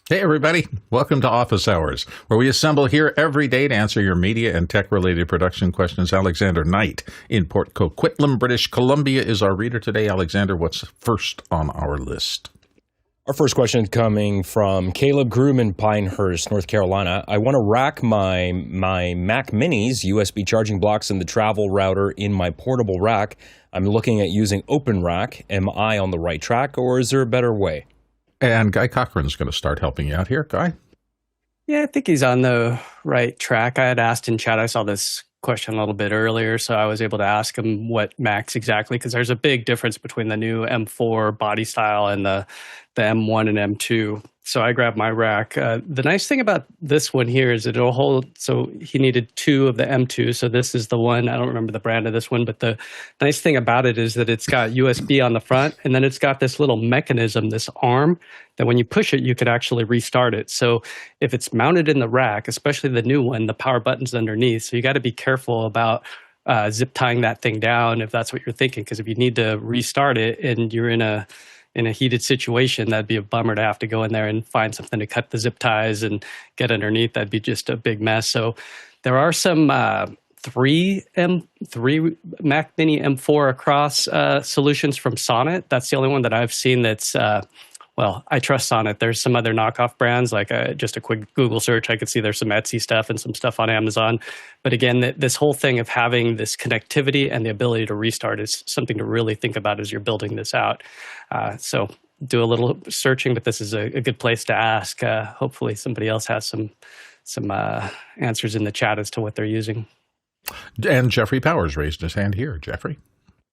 Hey, everybody. Welcome to Office Hours, where we assemble here every day to answer your media and tech-related production questions. Alexander Knight in Port Coquitlam, British Columbia, is our reader today. Alexander, what's first on our list? Our first question coming from Caleb Groom in Pinehurst, North Carolina. I want to rack my Mac Minis, USB charging blocks, and the travel router in my portable rack. I'm looking at using OpenRack. Am I on the right track, or is there a better way? And Guy Cochran's going to start helping you out here. Guy? Yeah, I think he's on the right track. I had asked in chat, I saw this question a little bit earlier, so I was able to ask him what Macs exactly, because there's a big difference between the new M4 body style and the M1 and M2. So I grabbed my rack. The nice thing about this one here is it'll hold, so he needed two of the M2, so this is the one. I don't remember the brand of this one, but the nice thing about it is that it's got USB on the front, and then it's got this little mechanism, this arm, that when you push it, you could actually restart it. So if it's mounted in the rack, especially the new one, the power button's underneath, so you got to be careful about zip tying that thing down if that's what you're thinking, because if you need to restart it and you're in a heated situation, that'd be a bummer to have to go in there and find something to cut the zip ties and get underneath. That'd be just a big mess. So there are some three Mac Mini M4 across solutions from Sonnet. That's the only one that I've seen that's, well, I trust Sonnet. There's some other knockoff brands, like just a quick Google search. I could see there's some Etsy stuff and some stuff on Amazon. But again, this whole thing of having this connectivity and the ability to restart is something to really think about as you're building this out. So do a little searching, but this is a good place to ask. Hopefully somebody else has some answers in the chat as to what they're using. And Jeffrey Powers raised his hand here. Jeffrey?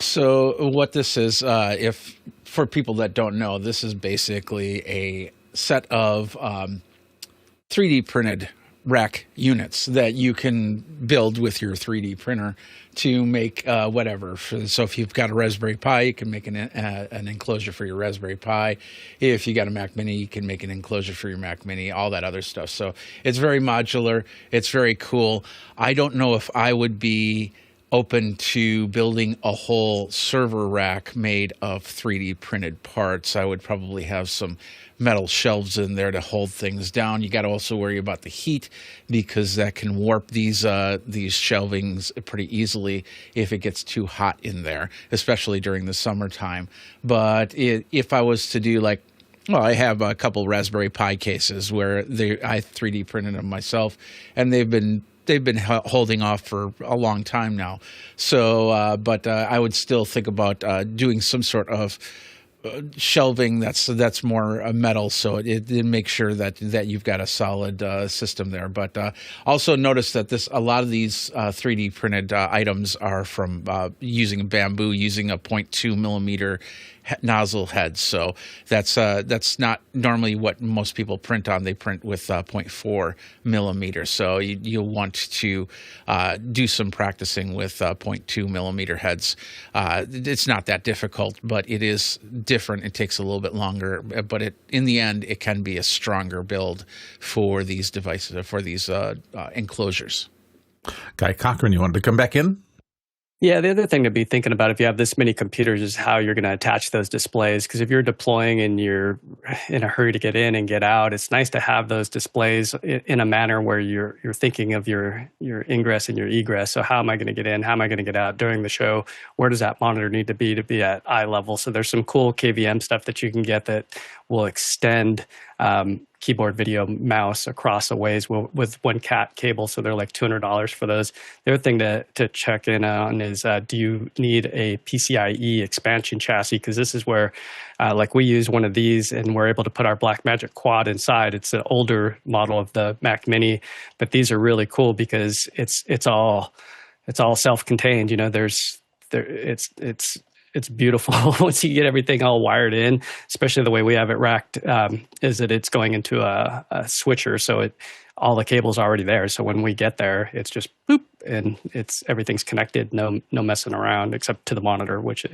So what this is, if for people that don't know, this is basically a set of 3D printed rack units that you can build with your 3D printer to make whatever. So if you've got a Raspberry Pi, you can make an enclosure for your Raspberry Pi. If you got a Mac Mini, you can make an enclosure for your Mac Mini, all that other stuff. So it's very modular. It's very cool. I don't know if I would be open to building a whole server rack made of 3D printed parts. I would probably have some metal shelves in there to hold things down. You got to also worry about the heat, because that can warp these shelvings pretty easily if it gets too hot in there, especially during the summertime. But if I was to do well, I have a couple Raspberry Pi cases where I 3D printed them myself, and they've been holding off for a long time now. So, but I would still think about doing some sort of shelving that's more metal, so it makes sure that you've got a solid system there. But also notice that a lot of these 3D printed items are from using bamboo, using a 0.2 millimeter nozzle head. So that's not normally what most people print on. They print with 0.4 millimeter. So you'll want to do some practicing with 0.2 millimeter heads. It's not that difficult, but it is different. It takes a little bit longer, but in the end, it can be a stronger build for these devices, for these enclosures. Guy Cochran, you wanted to come back in? Yeah, the other thing to be thinking about if you have this many computers is how you're going to attach those displays. Because if you're deploying and you're in a hurry to get in and get out, it's nice to have those displays in a manner where you're thinking of your ingress and your egress. So how am I going to get in? How am I going to get out during the show? Where does that monitor need to be at eye level? So there's some cool KVM stuff that you can get that will extend keyboard, video, mouse across a ways with one cat cable. So they're like $200 for those. The other thing to check in on is, do you need a PCIe expansion chassis? Because this is where, like we use one of these and we're able to put our Blackmagic quad inside. It's an older model of the Mac Mini, but these are really cool because it's all self-contained. You know, it's beautiful once you get everything all wired in, especially the way we have it racked, is that it's going into a switcher. So all the cables are already there. So when we get there, it's just boop, and everything's connected. No messing around except to the monitor, which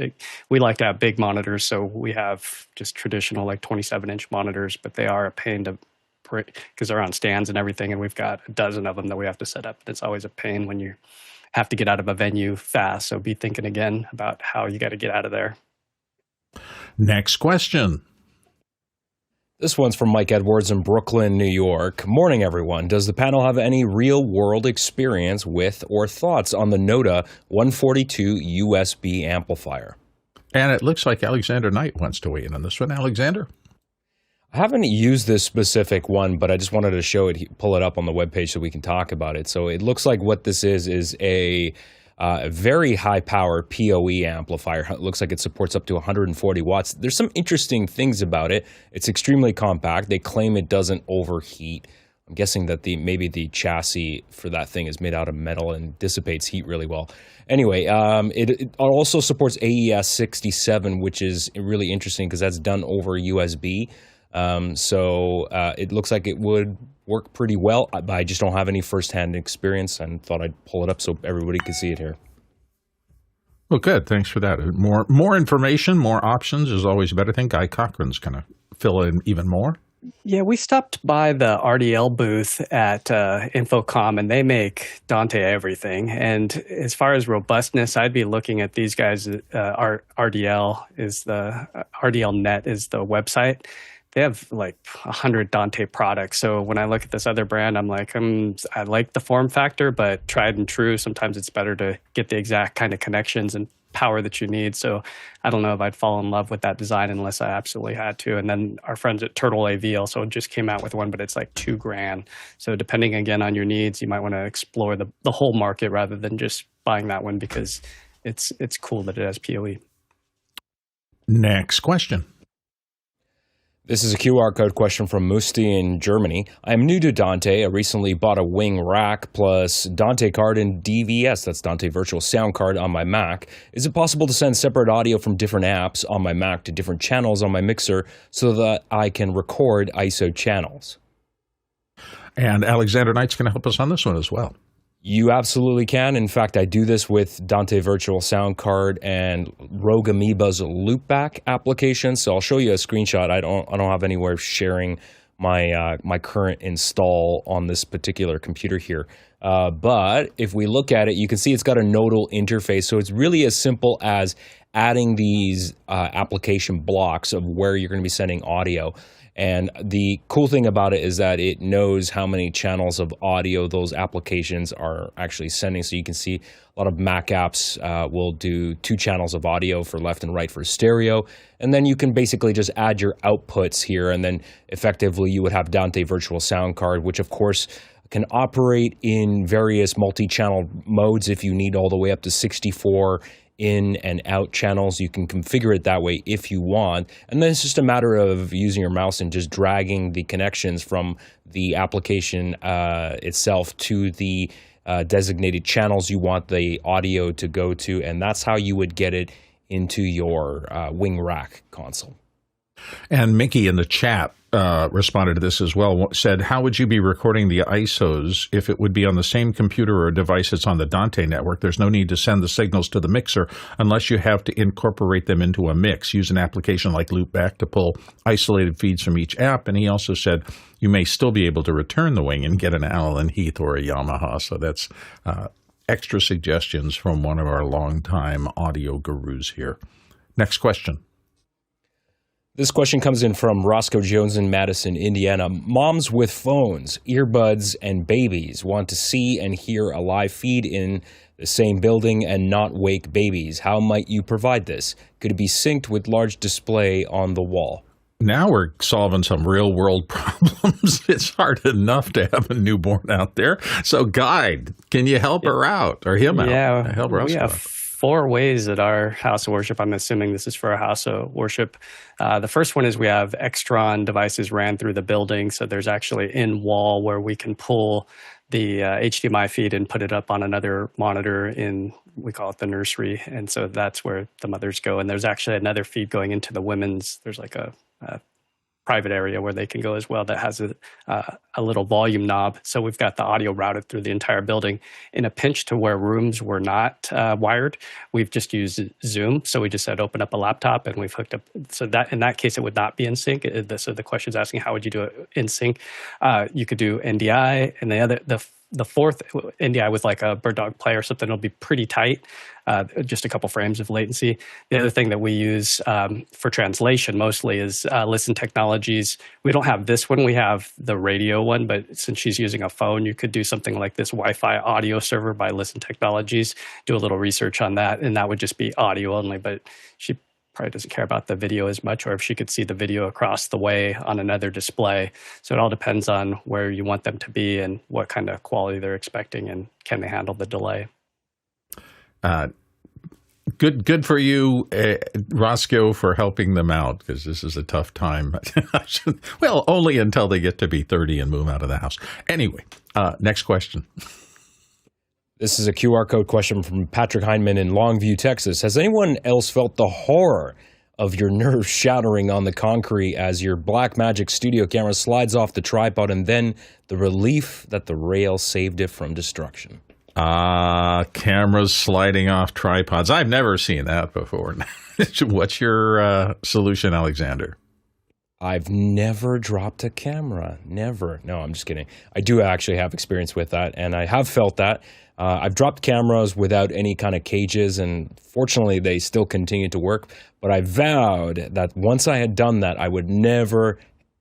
we like to have big monitors. So we have just traditional 27-inch monitors, but they are a pain to because they're on stands and everything. And we've got a dozen of them that we have to set up. It's always a pain when you have to get out of a venue fast. So be thinking again about how you got to get out of there. Next question. This one's from Mike Edwards in Brooklyn, New York. Morning, everyone. Does the panel have any real-world experience with or thoughts on the NOTA 142 USB amplifier? And it looks like Alexander Knight wants to weigh in on this one. Alexander? I haven't used this specific one, but I just wanted to show it, pull it up on the webpage so we can talk about it. So it looks like what this is a very high-power PoE amplifier. It looks like it supports up to 140 watts. There's some interesting things about it. It's extremely compact. They claim it doesn't overheat. I'm guessing that maybe the chassis for that thing is made out of metal and dissipates heat really well. Anyway, it also supports AES 67, which is really interesting because that's done over USB. So it looks like it would work pretty well. I just don't have any firsthand experience and thought I'd pull it up so everybody could see it here. Well, good. Thanks for that. More information, more options is always better. I think Guy Cochran's going to fill in even more. Yeah, we stopped by the RDL booth at Infocom, and they make Dante everything. And as far as robustness, I'd be looking at these guys. RDL Net is the website. They have like 100 Dante products. So when I look at this other brand, I'm like, I like the form factor, but tried and true, sometimes it's better to get the exact kind of connections and power that you need. So I don't know if I'd fall in love with that design unless I absolutely had to. And then our friends at Turtle AV also just came out with one, but it's like $2,000. So depending again on your needs, you might want to explore the whole market rather than just buying that one because it's cool that it has PoE. Next question. This is a QR code question from Musti in Germany. I am new to Dante. I recently bought a Wing rack plus Dante card and DVS, that's Dante Virtual Sound Card, on my Mac. Is it possible to send separate audio from different apps on my Mac to different channels on my mixer so that I can record ISO channels? And Alexander Knight's going to help us on this one as well. You absolutely can. In fact, I do this with Dante Virtual Sound Card and Rogue Amoeba's Loopback application. So I'll show you a screenshot. I don't have anywhere sharing my my current install on this particular computer here. But if we look at it, you can see it's got a nodal interface. So it's really as simple as adding these application blocks of where you're going to be sending audio. And the cool thing about it is that it knows how many channels of audio those applications are actually sending. So you can see a lot of Mac apps will do 2 channels of audio for left and right for stereo. And then you can basically just add your outputs here. And then effectively you would have Dante Virtual Sound Card, which of course can operate in various multi-channel modes if you need all the way up to 64 in and out channels. You can configure it that way if you want. And then it's just a matter of using your mouse and just dragging the connections from the application itself to the designated channels you want the audio to go to. And that's how you would get it into your Wing Rack console. And Mickey in the chat responded to this as well, said, how would you be recording the ISOs if it would be on the same computer or device that's on the Dante network? There's no need to send the signals to the mixer unless you have to incorporate them into a mix. Use an application like Loopback to pull isolated feeds from each app. And he also said you may still be able to return the Wing and get an Allen Heath or a Yamaha. So that's extra suggestions from one of our longtime audio gurus here. Next question. This question comes in from Roscoe Jones in Madison, Indiana. Moms with phones, earbuds, and babies want to see and hear a live feed in the same building and not wake babies. How might you provide this? Could it be synced with large display on the wall? Now we're solving some real world problems. It's hard enough to have a newborn out there. So Guide, can you help her out or him out? Yeah, help Roscoe. We have 4 ways at our house of worship. I'm assuming this is for a house of worship. The first one is we have Extron devices ran through the building. So there's actually in wall where we can pull the HDMI feed and put it up on another monitor in, we call it the nursery. And so that's where the mothers go. And there's actually another feed going into the women's. There's like a private area where they can go as well that has a little volume knob. So we've got the audio routed through the entire building. In a pinch to where rooms were not wired, we've just used Zoom. So we just said open up a laptop and we've hooked up. So that in that case, it would not be in sync. So the question is asking how would you do it in sync? You could do NDI, and the fourth NDI with like a bird dog play or something will be pretty tight, just a couple frames of latency. The other thing that we use for translation mostly is Listen Technologies. We don't have this one, we have the radio one, but since she's using a phone, you could do something like this Wi-Fi audio server by Listen Technologies, do a little research on that, and that would just be audio only, but she probably doesn't care about the video as much, or if she could see the video across the way on another display. So it all depends on where you want them to be and what kind of quality they're expecting, and can they handle the delay. Good for you, Roscoe, for helping them out, because this is a tough time. Well, only until they get to be 30 and move out of the house. Anyway, next question. This is a QR code question from Patrick Heineman in Longview, Texas. Has anyone else felt the horror of your nerves shattering on the concrete as your Blackmagic studio camera slides off the tripod, and then the relief that the rail saved it from destruction? Cameras sliding off tripods. I've never seen that before. What's your solution, Alexander? I've never dropped a camera. Never. No, I'm just kidding. I do actually have experience with that, and I have felt that. I've dropped cameras without any kind of cages, and fortunately they still continue to work. But I vowed that once I had done that, I would never,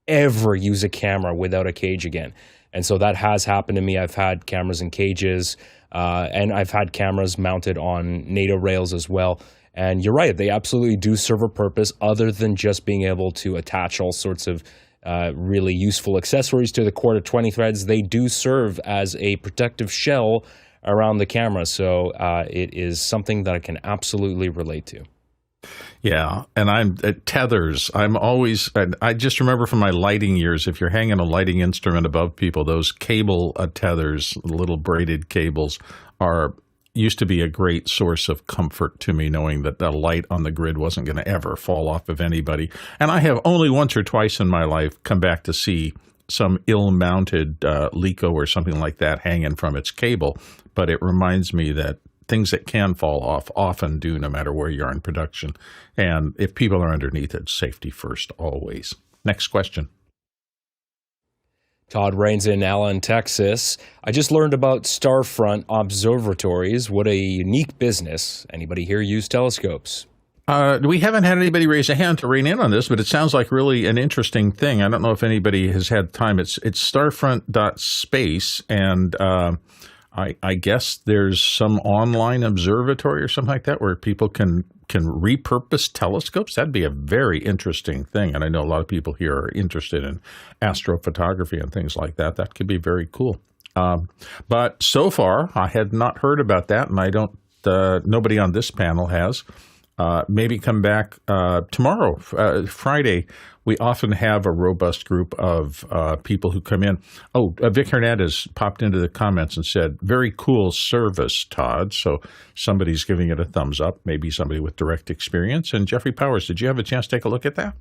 ever use a camera without a cage again. And so that has happened to me. I've had cameras in cages, and I've had cameras mounted on NATO rails as well. And you're right, they absolutely do serve a purpose other than just being able to attach all sorts of really useful accessories to the cord of 20 threads. They do serve as a protective shell around the camera. So it is something that I can absolutely relate to. Yeah, and I'm at tethers. I just remember from my lighting years, if you're hanging a lighting instrument above people, those cable tethers, little braided cables, used to be a great source of comfort to me, knowing that the light on the grid wasn't going to ever fall off of anybody. And I have only once or twice in my life come back to see some ill-mounted Leco or something like that hanging from its cable, but it reminds me that things that can fall off often do, no matter where you are in production. And if people are underneath it, safety first always. Next question. Todd Rains in Allen, Texas. I just learned about Starfront Observatories. What a unique business. Anybody here use telescopes? We haven't had anybody raise a hand to rein in on this, but it sounds like really an interesting thing. I don't know if anybody has had time. It's starfront.space, and I guess there's some online observatory or something like that where people can repurpose telescopes. That'd be a very interesting thing. And I know a lot of people here are interested in astrophotography and things like that. That could be very cool. But so far, I had not heard about that, and I don't. Nobody on this panel has. Maybe come back tomorrow, Friday. We often have a robust group of people who come in. Oh, Vic Hernandez popped into the comments and said, very cool service, Todd. So somebody's giving it a thumbs up, maybe somebody with direct experience. And Jeffrey Powers, did you have a chance to take a look at that?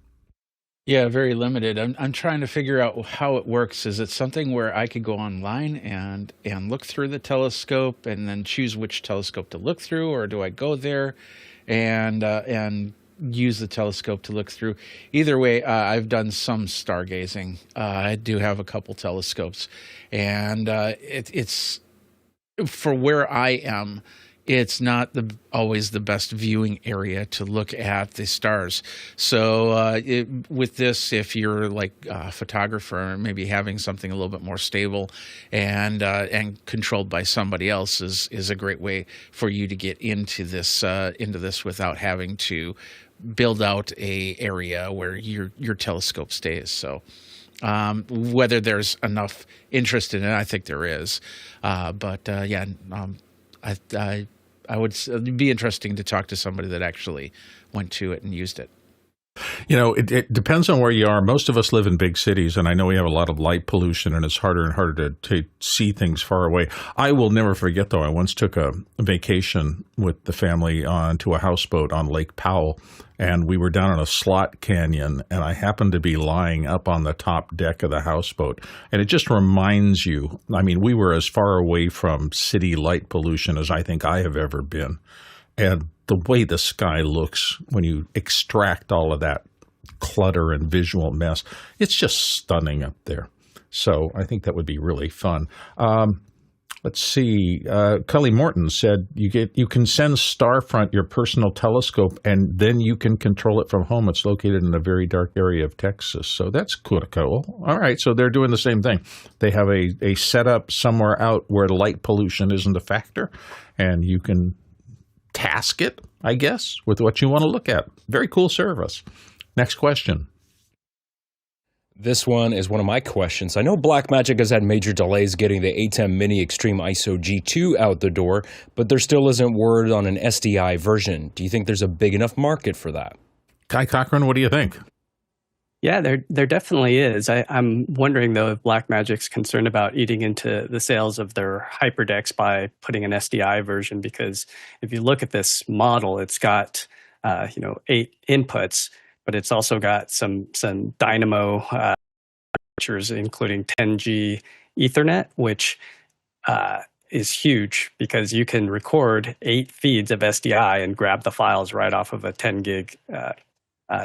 Yeah, very limited. I'm trying to figure out how it works. Is it something where I could go online and look through the telescope and then choose which telescope to look through, or do I go there and use the telescope to look through? Either way, I've done some stargazing. I do have a couple telescopes, and it's for where I am. It's not always the best viewing area to look at the stars. So with this, if you're like a photographer, maybe having something a little bit more stable and controlled by somebody else is a great way for you to get into this without having to build out a area where your telescope stays. So whether there's enough interest in it, I think there is. I would. It'd be interesting to talk to somebody that actually went to it and used it. You know, it depends on where you are. Most of us live in big cities, and I know we have a lot of light pollution, and it's harder and harder to see things far away. I will never forget, though, I once took a vacation with the family onto a houseboat on Lake Powell, and we were down in a slot canyon, and I happened to be lying up on the top deck of the houseboat. And it just reminds you, I mean, we were as far away from city light pollution as I think I have ever been. And the way the sky looks when you extract all of that clutter and visual mess, it's just stunning up there. So I think that would be really fun. Let's see. Cully Morton said you can send Starfront your personal telescope, and then you can control it from home. It's located in a very dark area of Texas, so that's cool. All right, so they're doing the same thing. They have a setup somewhere out where light pollution isn't a factor, and you can task it, I guess, with what you want to look at. Very cool service. Next question. This one is one of my questions. I know Blackmagic has had major delays getting the ATEM Mini Extreme ISO G2 out the door, but there still isn't word on an SDI version. Do you think there's a big enough market for that? Kai Cochran, what do you think? Yeah, there definitely is. I'm wondering, though, if Blackmagic's concerned about eating into the sales of their HyperDecks by putting an SDI version, because if you look at this model, it's got 8 inputs, but it's also got some dynamo features, including 10G Ethernet, which is huge because you can record 8 feeds of SDI and grab the files right off of a 10 gig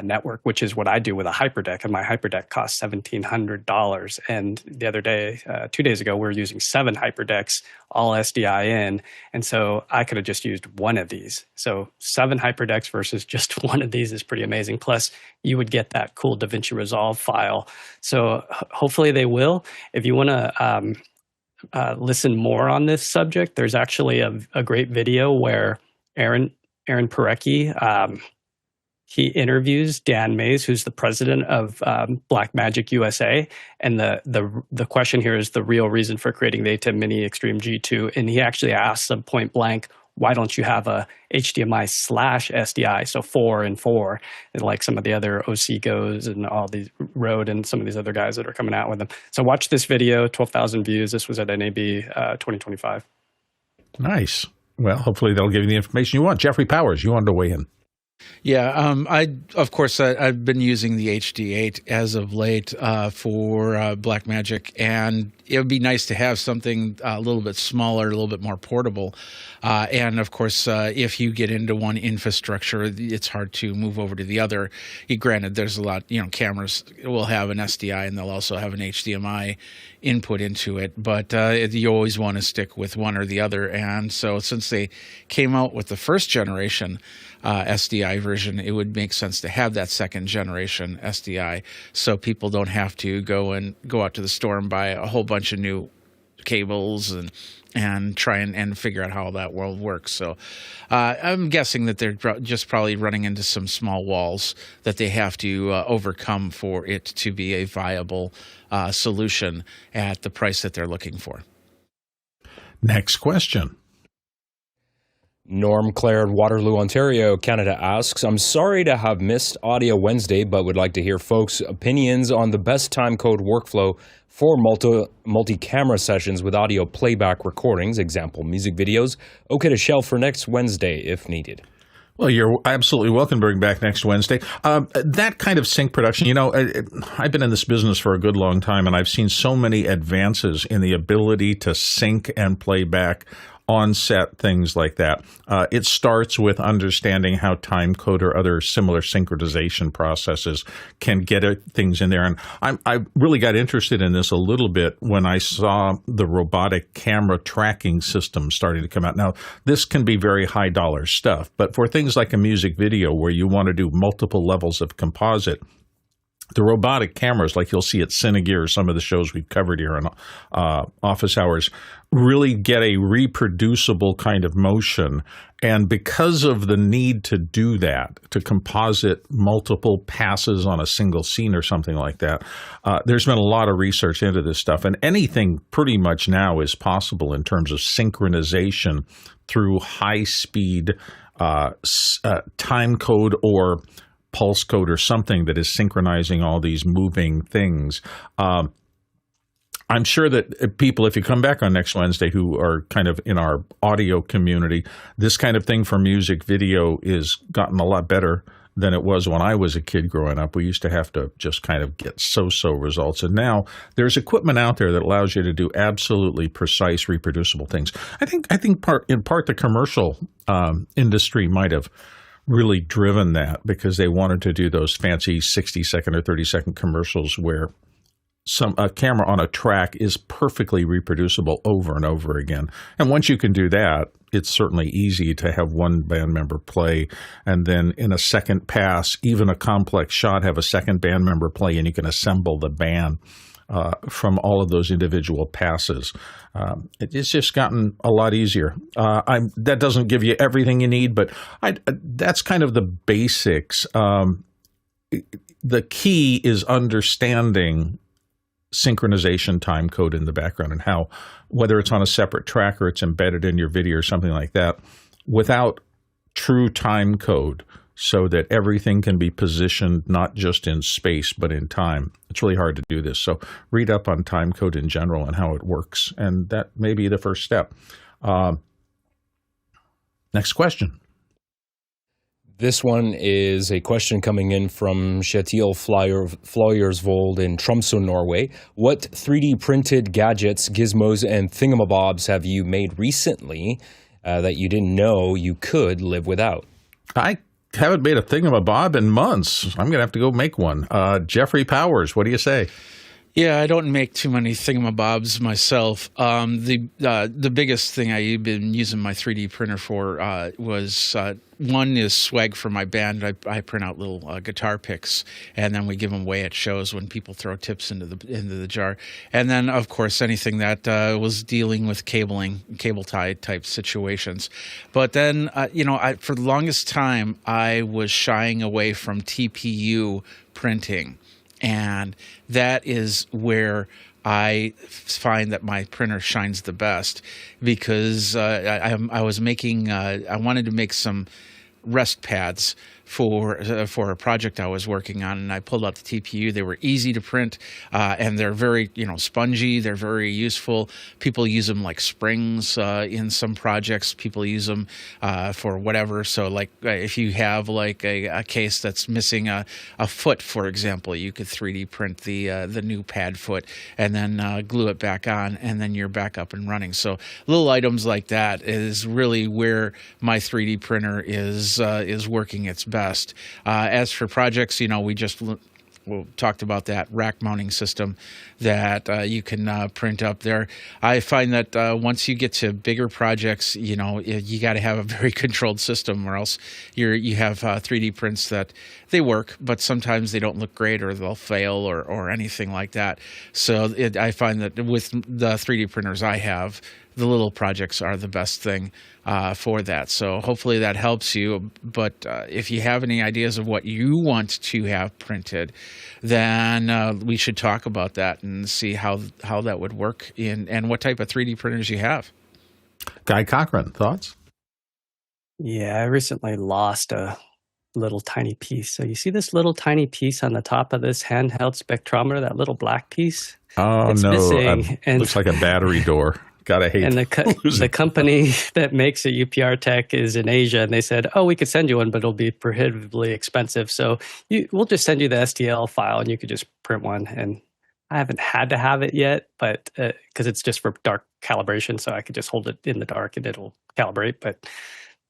network, which is what I do with a HyperDeck. And my HyperDeck costs $1,700. And the other day, 2 days ago, we were using 7 HyperDecks, all SDI in. And so I could have just used one of these. So 7 HyperDecks versus just one of these is pretty amazing. Plus, you would get that cool DaVinci Resolve file. So hopefully they will. If you want to listen more on this subject, there's actually a great video where Aaron Parecki, he interviews Dan Mays, who's the president of Blackmagic USA, and the question here is the real reason for creating the ATEM Mini Extreme G2, and he actually asks them point blank, why don't you have a HDMI/SDI, so 4 and 4, and like some of the other OC Goes and all these Rode and some of these other guys that are coming out with them. So watch this video, 12,000 views. This was at NAB 2025. Nice. Well, hopefully they'll give you the information you want. Jeffrey Powers, you wanted to weigh in. Yeah, I've been using the HD8 as of late for Blackmagic, and it would be nice to have something a little bit smaller, a little bit more portable. And of course, if you get into one infrastructure, it's hard to move over to the other. Granted, there's a lot, cameras will have an SDI and they'll also have an HDMI input into it, but you always want to stick with one or the other. And so since they came out with the first generation SDI version, it would make sense to have that second generation SDI so people don't have to go out to the store and buy a whole bunch of new cables and try and figure out how that world works. So I'm guessing that they're just probably running into some small walls that they have to overcome for it to be a viable solution at the price that they're looking for. Next question. Norm Clare in Waterloo, Ontario, Canada asks, I'm sorry to have missed Audio Wednesday, but would like to hear folks' opinions on the best timecode workflow for multi-camera sessions with audio playback recordings, example, music videos. Okay to shelf for next Wednesday if needed. Well, you're absolutely welcome to bring back next Wednesday. That kind of sync production, I've been in this business for a good long time, and I've seen so many advances in the ability to sync and play back on-set, things like that. It starts with understanding how timecode or other similar synchronization processes can get things in there. And I really got interested in this a little bit when I saw the robotic camera tracking system starting to come out. Now, this can be very high-dollar stuff, but for things like a music video where you want to do multiple levels of composite, the robotic cameras, like you'll see at Cinegear, some of the shows we've covered here in office hours, really get a reproducible kind of motion. And because of the need to do that, to composite multiple passes on a single scene or something like that, there's been a lot of research into this stuff. And anything pretty much now is possible in terms of synchronization through high-speed time code or pulse code or something that is synchronizing all these moving things. I'm sure that people, if you come back on next Wednesday, who are kind of in our audio community, this kind of thing for music video is gotten a lot better than it was when I was a kid growing up. We used to have to just kind of get so-so results. And now there's equipment out there that allows you to do absolutely precise, reproducible things. I think in part the commercial industry might have really driven that because they wanted to do those fancy 60-second or 30-second commercials where a camera on a track is perfectly reproducible over and over again. And once you can do that, it's certainly easy to have one band member play, and then in a second pass, even a complex shot, have a second band member play, and you can assemble the band from all of those individual passes. It's just gotten a lot easier. That doesn't give you everything you need, but that's kind of the basics. The key is understanding synchronization time code in the background, and how, whether it's on a separate track or it's embedded in your video or something like that, without true time code, so that everything can be positioned not just in space but in time. It's really hard to do this. So read up on time code in general and how it works, and that may be the first step. Next question. This one is a question coming in from Kjetil Fløyersvold in Tromsø, Norway. What 3D printed gadgets, gizmos, and thingamabobs have you made recently that you didn't know you could live without? I haven't made a thingamabob in months. I'm going to have to go make one. Jeffrey Powers, what do you say? Yeah, I don't make too many thingamabobs myself. The biggest thing I've been using my 3D printer for was one is swag for my band. I print out little guitar picks, and then we give them away at shows when people throw tips into the jar. And then, of course, anything that was dealing with cabling, cable tie type situations. But then, for the longest time, I was shying away from TPU printing. And that is where I find that my printer shines the best, because I wanted to make some rest pads for a project I was working on, and I pulled out the TPU. They were easy to print, and they're very spongy. They're very useful. People use them like springs in some projects. People use them for whatever. So like if you have like a case that's missing a foot, for example, you could 3D print the new pad foot and then glue it back on, and then you're back up and running. So little items like that is really where my 3D printer is working its best. As for projects, we talked about that rack mounting system that you can print up there. I find that once you get to bigger projects, you got to have a very controlled system, or else you have 3D prints that they work, but sometimes they don't look great, or they'll fail, or anything like that. So I find that with the 3D printers I have, the little projects are the best thing for that. So hopefully that helps you. But if you have any ideas of what you want to have printed, then we should talk about that and see how that would work and what type of 3D printers you have. Guy Cochran, thoughts? Yeah, I recently lost a little tiny piece. So you see this little tiny piece on the top of this handheld spectrometer, that little black piece? Oh, it's no. Missing. Looks like a battery door. Gotta hate. And the company that makes it, UPR Tech, is in Asia, and they said, "Oh, we could send you one, but it'll be prohibitively expensive. So we'll just send you the STL file, and you could just print one." And I haven't had to have it yet, but because it's just for dark calibration, so I could just hold it in the dark and it'll calibrate. But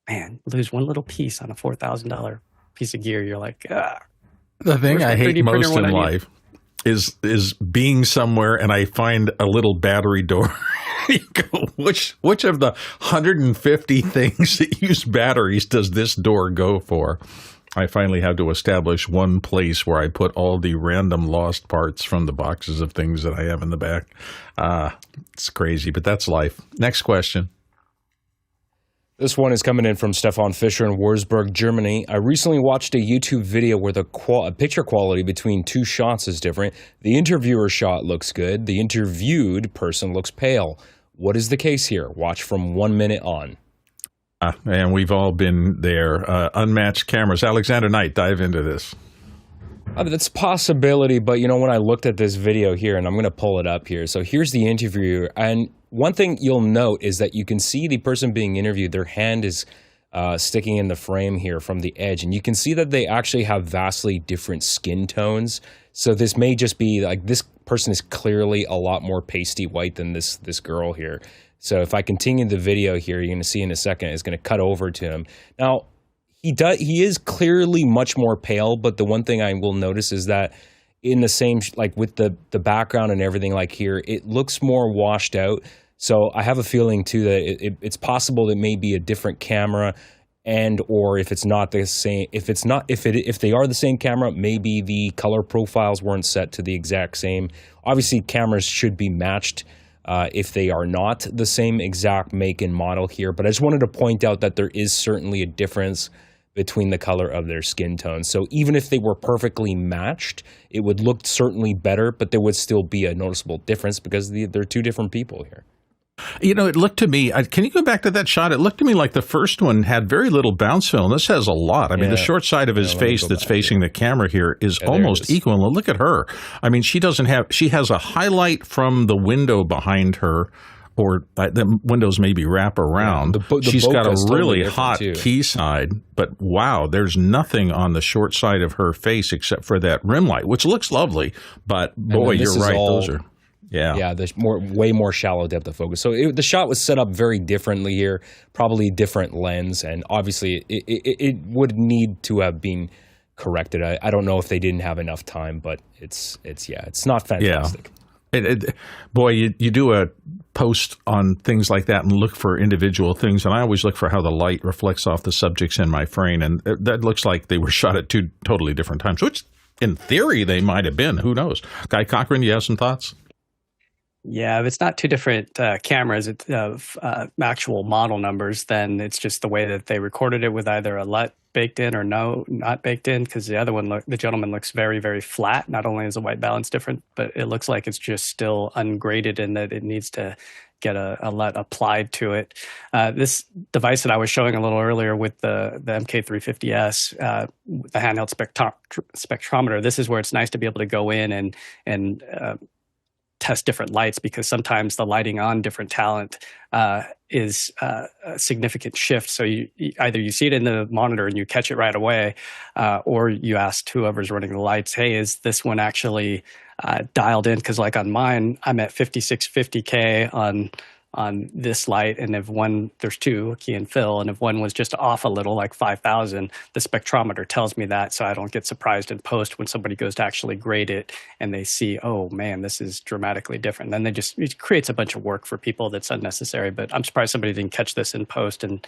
man, lose one little piece on a $4,000 piece of gear, you're like, ah. The thing I hate most in life is being somewhere and I find a little battery door. You go, which of the 150 things that use batteries does this door go for? I finally had to establish one place where I put all the random lost parts from the boxes of things that I have in the back. It's crazy, but that's life. Next question. This one is coming in from Stefan Fischer in Wurzburg, Germany. I recently watched a YouTube video where the picture quality between two shots is different. The interviewer shot looks good. The interviewed person looks pale. What is the case here? Watch from 1 minute on. And we've all been there. Unmatched cameras. Alexander Knight, dive into this. That's a possibility, but when I looked at this video here, and I'm going to pull it up here. So here's the interviewer, and one thing you'll note is that you can see the person being interviewed, their hand is sticking in the frame here from the edge, and you can see that they actually have vastly different skin tones. So this may just be like this person is clearly a lot more pasty white than this girl here. So if I continue the video here, you're going to see in a second, it's going to cut over to him. Now, he is clearly much more pale, but the one thing I will notice is that in the same, like with the background and everything like here, it looks more washed out. So I have a feeling too that it's possible that may be a different camera, and or if it's not the same, if they are the same camera, maybe the color profiles weren't set to the exact same. Obviously, cameras should be matched if they are not the same exact make and model here. But I just wanted to point out that there is certainly a difference between the color of their skin tone. So even if they were perfectly matched, it would look certainly better, but there would still be a noticeable difference because they're two different people here. You know, it looked to me, can you go back to that shot? It looked to me like the first one had very little bounce fill. This has a lot. I mean, the short side of his face that's facing the camera here is almost equal. And look at her. I mean, she has a highlight from the window behind her, or the windows maybe wrap around. She's got a really hot key side, but wow, there's nothing on the short side of her face except for that rim light, which looks lovely. But boy, you're right. Those are... Yeah, there's way more shallow depth of focus. So the shot was set up very differently here, probably different lens, and obviously it would need to have been corrected. I don't know if they didn't have enough time, but it's not fantastic. Yeah. Boy, you do a post on things like that and look for individual things, and I always look for how the light reflects off the subjects in my frame, and that looks like they were shot at two totally different times, which in theory they might have been. Who knows? Guy Cochran, you have some thoughts? Yeah, if it's not two different cameras of actual model numbers, then it's just the way that they recorded it with either a LUT baked in or not baked in, because the other one, the gentleman looks very, very flat. Not only is the white balance different, but it looks like it's just still ungraded in that it needs to get a LUT applied to it. This device that I was showing a little earlier with the MK350S, the handheld spectrometer, this is where it's nice to be able to go in and test different lights, because sometimes the lighting on different talent is a significant shift. So either you see it in the monitor and you catch it right away, or you ask whoever's running the lights, hey, is this one actually dialed in? Because like on mine, I'm at 5650K on this light, and if there's two, key and fill, and if one was just off a little, like 5,000, the spectrometer tells me that, so I don't get surprised in post when somebody goes to actually grade it and they see, oh man, this is dramatically different. Then it creates a bunch of work for people that's unnecessary. But I'm surprised somebody didn't catch this in post and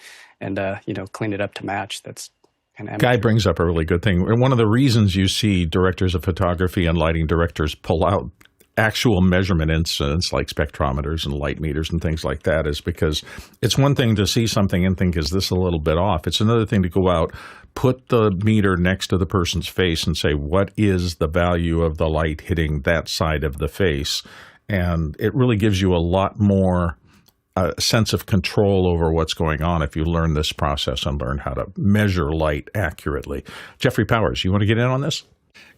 clean it up to match. That's kind of Guy brings up a really good thing. And one of the reasons you see directors of photography and lighting directors pull out actual measurement instruments like spectrometers and light meters and things like that is because it's one thing to see something and think, is this a little bit off? It's another thing to go out, put the meter next to the person's face and say, what is the value of the light hitting that side of the face? And it really gives you a lot more sense of control over what's going on if you learn this process and learn how to measure light accurately. Jeffrey Powers, you want to get in on this?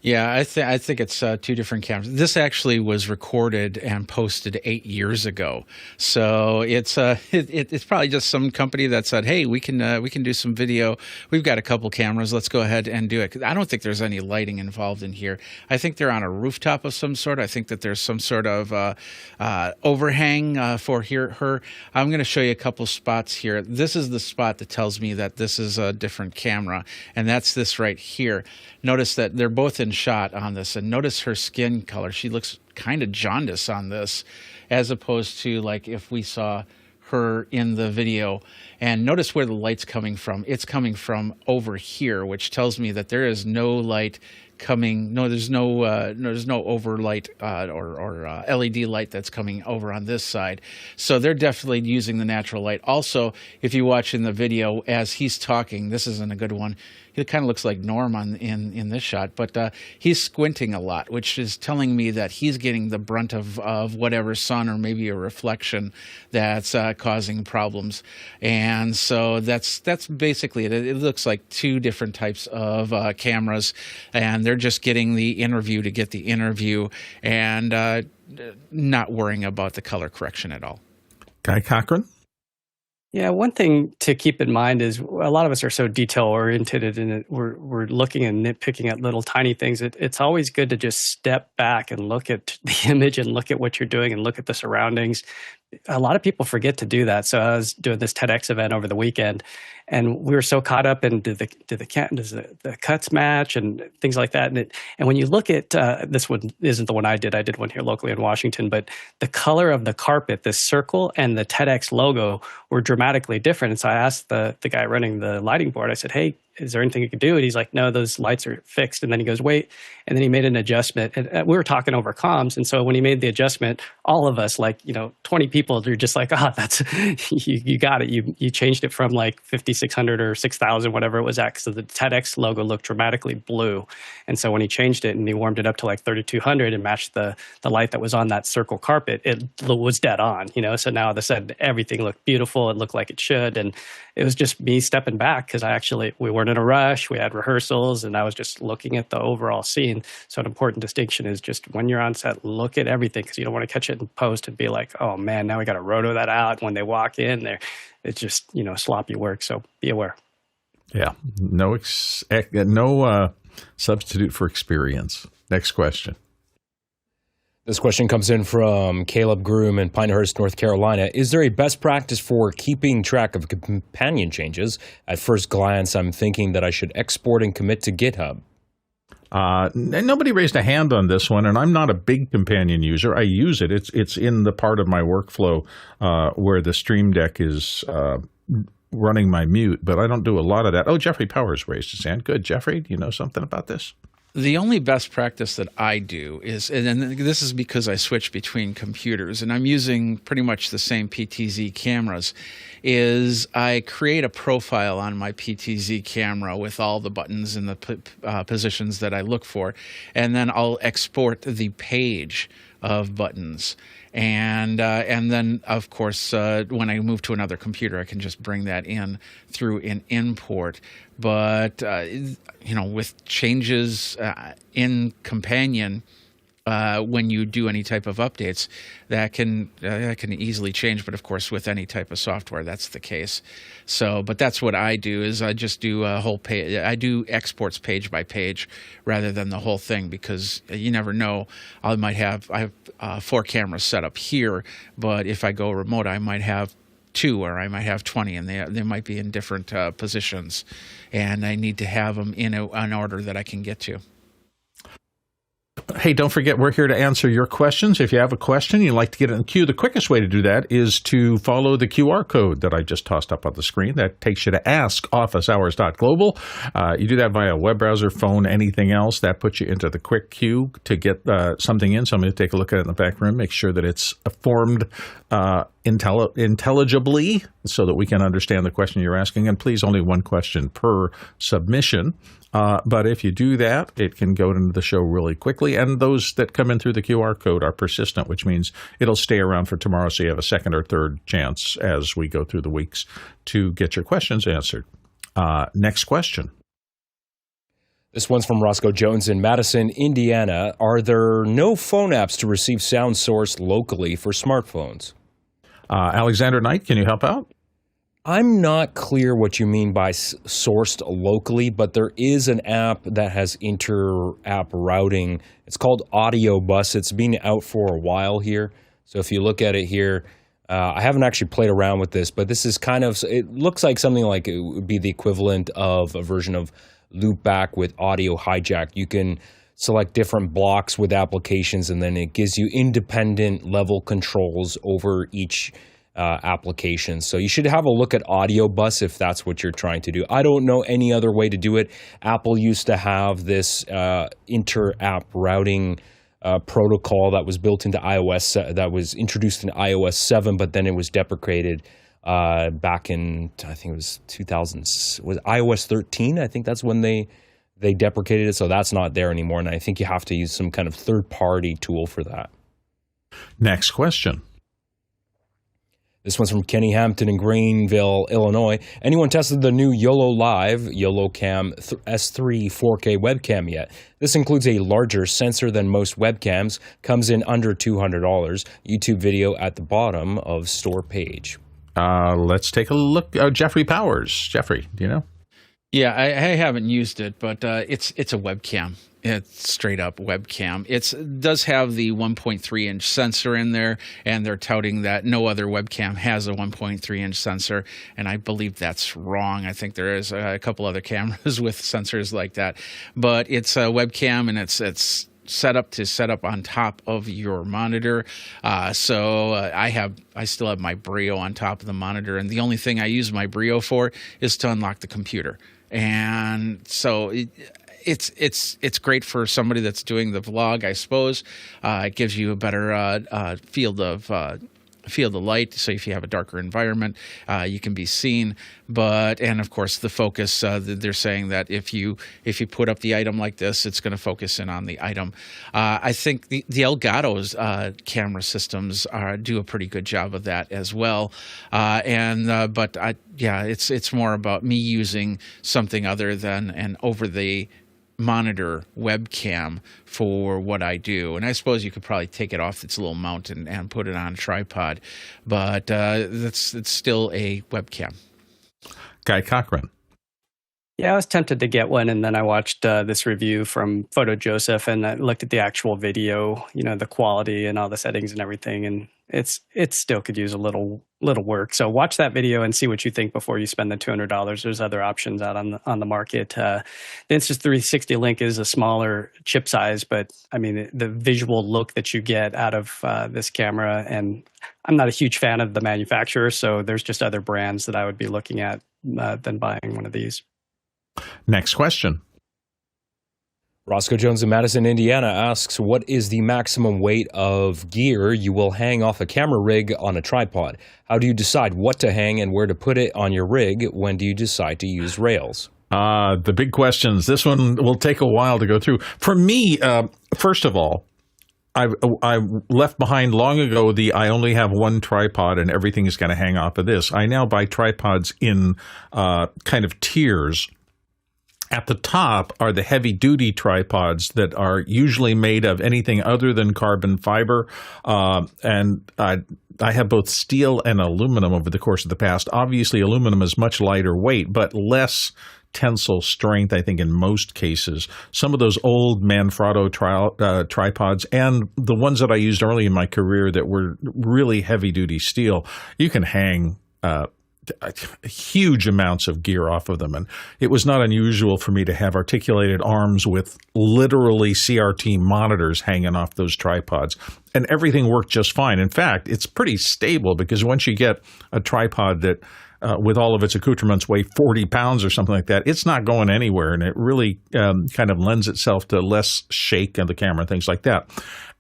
Yeah, I think it's two different cameras. This actually was recorded and posted 8 years ago, so it's probably just some company that said, "Hey, we can do some video. We've got a couple cameras. Let's go ahead and do it." 'Cause I don't think there's any lighting involved in here. I think they're on a rooftop of some sort. I think that there's some sort of overhang for her. I'm going to show you a couple spots here. This is the spot that tells me that this is a different camera, and that's this right here. Notice that they're both in shot on this, and notice her skin color. She looks kind of jaundice on this, as opposed to like if we saw her in the video. And notice where the light's coming from. It's coming from over here, which tells me that there is no light coming. No, there's no overlight or LED light that's coming over on this side. So they're definitely using the natural light. Also, if you watch in the video as he's talking, this isn't a good one. He kind of looks like Norm in this shot, but he's squinting a lot, which is telling me that he's getting the brunt of whatever sun or maybe a reflection that's causing problems. And so that's basically it. It looks like two different types of cameras, and they're just getting the interview to get the interview and not worrying about the color correction at all. Guy Cochran? Yeah, one thing to keep in mind is a lot of us are so detail-oriented and we're looking and nitpicking at little tiny things. It's always good to just step back and look at the image and look at what you're doing and look at the surroundings, a lot of people forget to do that. So I was doing this TEDx event over the weekend, and we were so caught up in does the cuts match and things like that. And when you look at this one isn't the one I did one here locally in Washington, but the color of the carpet, this circle and the TEDx logo were dramatically different. And so I asked the guy running the lighting board, I said, hey, is there anything you can do? And he's like, no, those lights are fixed. And then he goes, wait. And then he made an adjustment. And we were talking over comms. And so when he made the adjustment, all of us, 20 people, they're just like, oh, that's, you got it. You changed it from like 5,600 or 6,000, whatever it was at. So the TEDx logo looked dramatically blue. And so when he changed it and he warmed it up to like 3,200 and matched the light that was on that circle carpet, it was dead on, So now all of a sudden everything looked beautiful. It looked like it should. And it was just me stepping back because we weren't in a rush. We had rehearsals and I was just looking at the overall scene. So an important distinction is just when you're on set, look at everything because you don't want to catch it in post and be like, oh man, now we got to roto that out. When they walk in there, it's just, sloppy work. So be aware. Yeah. No substitute for experience. Next question. This question comes in from Caleb Groom in Pinehurst, North Carolina. Is there a best practice for keeping track of companion changes? At first glance, I'm thinking that I should export and commit to GitHub. Nobody raised a hand on this one, and I'm not a big companion user. I use it. It's in the part of my workflow where the Stream Deck is running my mute, but I don't do a lot of that. Oh, Jeffrey Powers raised his hand. Good. Jeffrey, do you know something about this? The only best practice that I do is, and this is because I switch between computers and I'm using pretty much the same PTZ cameras, is I create a profile on my PTZ camera with all the buttons and the positions that I look for, and then I'll export the page of buttons. And then, of course, when I move to another computer, I can just bring that in through an import. But, with changes in Companion, when you do any type of updates, that can easily change. But, of course, with any type of software, that's the case. So, but that's what I do is I just do a whole page. I do exports page by page rather than the whole thing because you never know. I have 4 cameras set up here, but if I go remote, I might have 2 or I might have 20, and they might be in different positions, and I need to have them in an order that I can get to. Hey, don't forget, we're here to answer your questions. If you have a question, you'd like to get it in the queue, the quickest way to do that is to follow the QR code that I just tossed up on the screen. That takes you to askofficehours.global. You do that via web browser, phone, anything else. That puts you into the quick queue to get something in. So I'm going to take a look at it in the back room, make sure that it's formed intelligibly so that we can understand the question you're asking. And please, only one question per submission. But if you do that, it can go into the show really quickly. And those that come in through the QR code are persistent, which means it'll stay around for tomorrow. So you have a second or third chance as we go through the weeks to get your questions answered. Next question. This one's from Roscoe Jones in Madison, Indiana. Are there no phone apps to receive sound source locally for smartphones? Alexander Knight, can you help out? I'm not clear what you mean by sourced locally, but there is an app that has inter-app routing. It's called Audio Bus. It's been out for a while here. So if you look at it here, I haven't actually played around with this, but this is it looks like something like it would be the equivalent of a version of Loopback with Audio Hijack. You can select different blocks with applications, and then it gives you independent level controls over each application. So you should have a look at Audio Bus if that's what you're trying to do. I don't know any other way to do it. Apple used to have this inter-app routing protocol that was built into iOS, that was introduced in iOS 7, but then it was deprecated back in, I think it was 2000, was iOS 13? I think that's when they deprecated it, so that's not there anymore, and I think you have to use some kind of third-party tool for that. Next question. This one's from Kenny Hampton in Greenville, Illinois. Anyone tested the new YoloLiv YoloCam S3 4K webcam yet? This includes a larger sensor than most webcams, comes in under $200. YouTube video at the bottom of store page. Let's take a look. Jeffrey Powers. Jeffrey, do you know? Yeah, I haven't used it, but it's a webcam. It's straight up webcam. It does have the 1.3 inch sensor in there, and they're touting that no other webcam has a 1.3 inch sensor, and I believe that's wrong. I think there is a couple other cameras with sensors like that, but it's a webcam, and it's set up on top of your monitor. I still have my Brio on top of the monitor, and the only thing I use my Brio for is to unlock the computer. And so it's great for somebody that's doing the vlog, I suppose. It gives you a better field of light, so if you have a darker environment, you can be seen. And of course, the focus, they're saying that if you put up the item like this, it's going to focus in on the item. I think the Elgato's camera systems do a pretty good job of that as well. It's more about me using something other than an over-the monitor webcam for what I do. And I suppose you could probably take it off its little mount and put it on a tripod, but it's still a webcam. Guy Cochran. Yeah, I was tempted to get one, and then I watched this review from Photo Joseph, and I looked at the actual video, the quality and all the settings and everything, and it still could use a little work. So watch that video and see what you think before you spend the $200. There's other options out on the market. The Insta360 Link is a smaller chip size, but I mean the visual look that you get out of this camera, and I'm not a huge fan of the manufacturer, so there's just other brands that I would be looking at than buying one of these. Next question. Roscoe Jones in Madison, Indiana asks, what is the maximum weight of gear you will hang off a camera rig on a tripod? How do you decide what to hang and where to put it on your rig? When do you decide to use rails? The big questions. This one will take a while to go through. For me, first of all, I left behind long ago I only have one tripod and everything is going to hang off of this. I now buy tripods in kind of tiers. At the top are the heavy-duty tripods that are usually made of anything other than carbon fiber, and I have both steel and aluminum over the course of the past. Obviously, aluminum is much lighter weight, but less tensile strength, I think, in most cases. Some of those old Manfrotto tripods and the ones that I used early in my career that were really heavy-duty steel, you can hang huge amounts of gear off of them. And it was not unusual for me to have articulated arms with literally CRT monitors hanging off those tripods. And everything worked just fine. In fact, it's pretty stable because once you get a tripod that with all of its accoutrements weigh 40 pounds or something like that, it's not going anywhere. And it really kind of lends itself to less shake of the camera and things like that.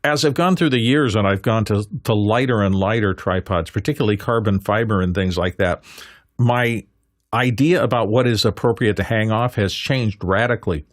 As I've gone through the years and I've gone to lighter and lighter tripods, particularly carbon fiber and things like that, my idea about what is appropriate to hang off has changed radically.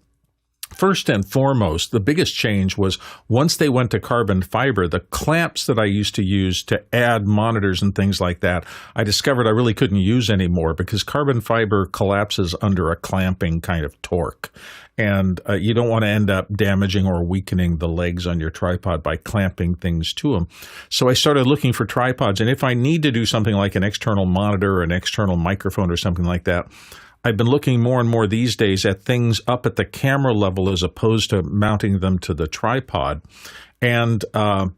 First and foremost, the biggest change was once they went to carbon fiber, the clamps that I used to use to add monitors and things like that, I discovered I really couldn't use anymore because carbon fiber collapses under a clamping kind of torque. And you don't want to end up damaging or weakening the legs on your tripod by clamping things to them. So I started looking for tripods. And if I need to do something like an external monitor or an external microphone or something like that, I've been looking more and more these days at things up at the camera level as opposed to mounting them to the tripod. And I